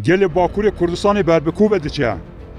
گل باکوری کردستان بربکو بدچه.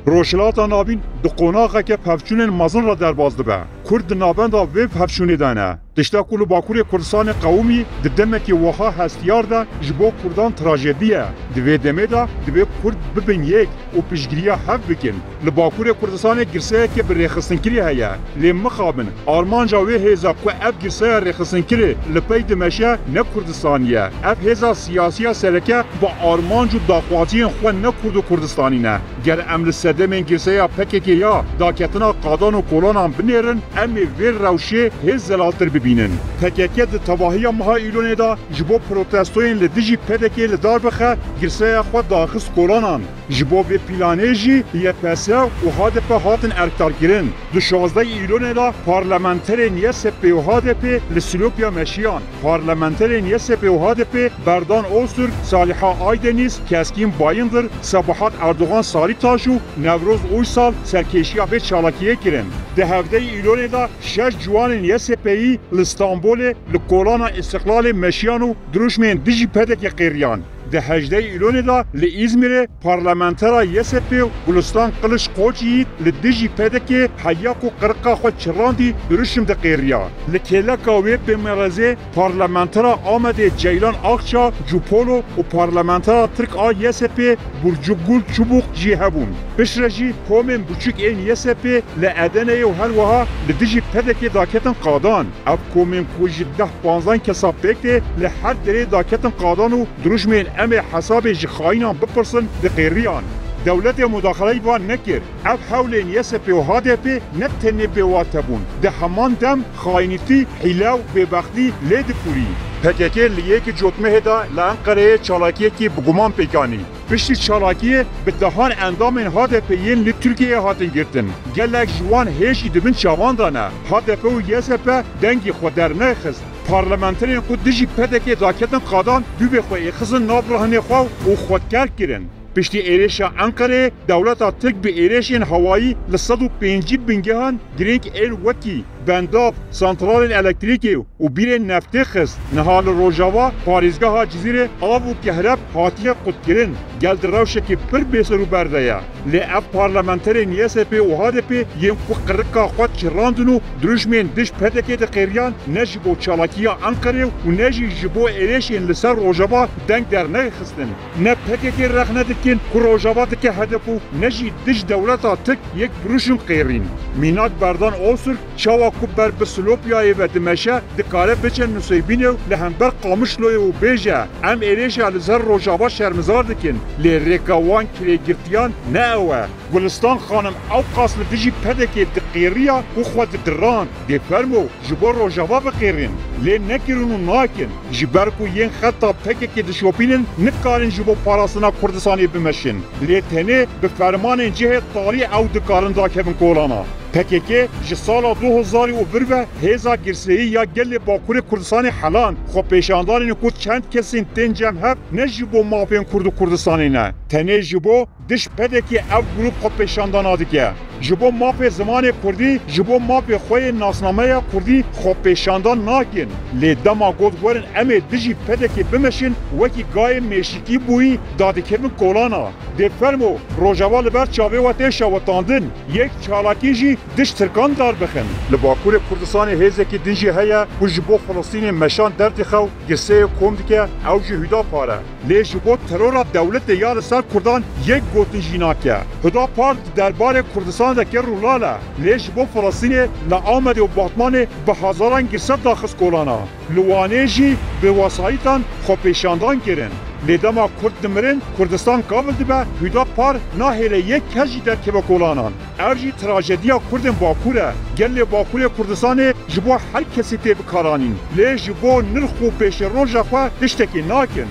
روشلاتا نابین دو قناقه که پفچون مزن را درباز دبه. کرد نابندا وی پفچونی دانه. دشتا کل باکوری کردستان قومی ددمکی وها هستیار دا جبو کردان تراژدیه. دوی دمه دا دوی کرد ببین یک و پیشگیری هف بکن. لباکوری کردستان گرسه که بر رخصتن کری هیا. لیم مخابن آرمان جاوی هزا کو اف گرسه رخصتن کری لپی دمشه نه کردستانیه. اف هزا سیاسی سرکه با آرمان جو داخوازی خو نه کرد و کردستانی نه. گر عمل سدمن گرسه پککی یا داکتنا قادان و کولانان بنیرن امی ویر روشه هز زلالتر ببینن. پککی د تباهی مها ایلونه دا جبو پروتستوین لدیجی پدکی لدار بخه گرسه خود داخست کولانان. جبو به پیلانیجی یه پسه و هادپ هاتن ارکتار گیرن. دو 16 ایلونه دا پارلمانتر نیه سپی و هادپ لسلوپیا مشیان. پارلمانتر نیه سپی و هادپ بردان اوستر صالحا آیدنیز کسکین بایندر صباحات اردوغان سالی تاشو نوروز اوی سال سرکشیا به چالاکیه گیرن. ده هفته ایلونه دا 6 جوان نیه سپی لستانبول لکولانا استقلال مشیانو دروشمین دیجی پدک قیریان. ده 18 ایلونه دا لإزمیر پارلمانترا یسپی و گلستان قلش قوچی لدیجی پدک حیاق و قرقا خود چراندی درشم ده قیریا. لکیلکا وی بمرزه پارلمانترا آمده جیلان آخچا جوپولو و پارلمانترا ترک آ یسپی برجوگول چوبوق جی هبون. بشرجی کومن بچک این یسپی لعدنه و هلوها لدیجی پدک داکتن قادان. اف کومن کوجی 10-15 کسا بکته لحر دره داکتن قادان و دروشمین امی حساب جخاینان بپرسن ده قیریان. دولت مداخله وان نکر. اف حولین یسپی و هادپی نتنی بیواتبون. ده همان دم خاینیتی حیلاو ببختی لید کوری. پککی لیک جوتمه دا لانقره چالاکیه کی بگمان پیکانی. پشتی چالاکیه به دهان اندام هادپیین لی ترکیه هاتن گرتن. گلک جوان هیچی دبن چاوان دانه. هادپی و یسپی دنگی خود در نخست. پارلمانترین خود دیجی پدکی داکتن قادان دو بخواه خزن نابرهنه خواه و خودکار کرن. پشتی ایرشا انقره دولتا ترک به ایرشین هوایی لصدو 5 بنگهان گرینک ایل وکی بنداب سانترال الکتریکی و بیر نفتی خست نهال روژاوا پاریزگاه جزیره آب و کهرب حاتیه قد کرن گل در روشه که پر بیسرو برده یا لی اف پارلمانتر نیسه پی و هاده پی یم کو قرقا خود چراندنو دروشمین دش پدکی ده قیریان نجی بو چالاکیا انقره و نجی جبو ایرشین لسر روژاوا دنگ در نخستن نه پدکی رخنه دکن که روژاوا دکه هدفو نجی دش دولتا تک یک بروشن قیرین مینات بردان اوسر چاوا کوبر بسلوپیای و دمشه دکاره بچن نصیبینه لهمبر قامشلوی و بیجه ام ایریش لزر روژاوا شرمزار دکن لی ریکاوان کلی گرتیان نه اوه گلستان خانم او قاسل دیجی پدکی دقیریا و خود دران دی فرمو جبو روژاوا بقیرین لی نکرون و ناکن جبرکو ین خطا پککی دشوپینن نکارن جبو پاراسنا کردستانی بمشن لی تنه به فرمان جه طالی او دکارن داکبن کولانا PKK ji sala 2000 ve hêza girseyî ya gelê Bakurê Kurdistanê helan xwe pêşandanên ku çend kesên tên cem hev ne ji bo mafên Kurd û Kurdistanê ne tenê ji bo diş pedekî ev grup xwe pêşandana dike ji bo mafê zimanê Kurdî ji bo mafê xwe nasnameya Kurdî xwe pêşandan nakin lê dema got werin em ê dijî pedekê bimeşin wekî gayê mêşikî bûyî dadikevin kolana dê fermo rojava li ber çavê we tê şewetandin yek çalakî jî diş Tirkan dar bixin. Li Bakurê Kurdistanê hêzekî din jî heye ku ji bo Filistînê meşan derdê xew girseyê kom dike ew jî Hüdapar e. Lê ji bo terora dewletê ya li ser Kurdan yek gotin jî nake. Hüdapar derbarê Kurdistanê deke rûlal e. Lê ji bo Filistînê li Amedê û Batmanê bi hezaran girse daxist kolana. Li Wanê jî bi wesayîtan xwe pêşandan kirin. Lê dema Kurd dimirin, Kurdistan kabil dibe, Hüdapar nahêle yek kes jî derkeve kolanan. Ev jî trajediya Kurdên Bakur e. Gelê Bakurê Kurdistanê ji bo her kesî tê bikaranîn. Lê ji bo nirx û pêşeroja xwe tiştekî nakin.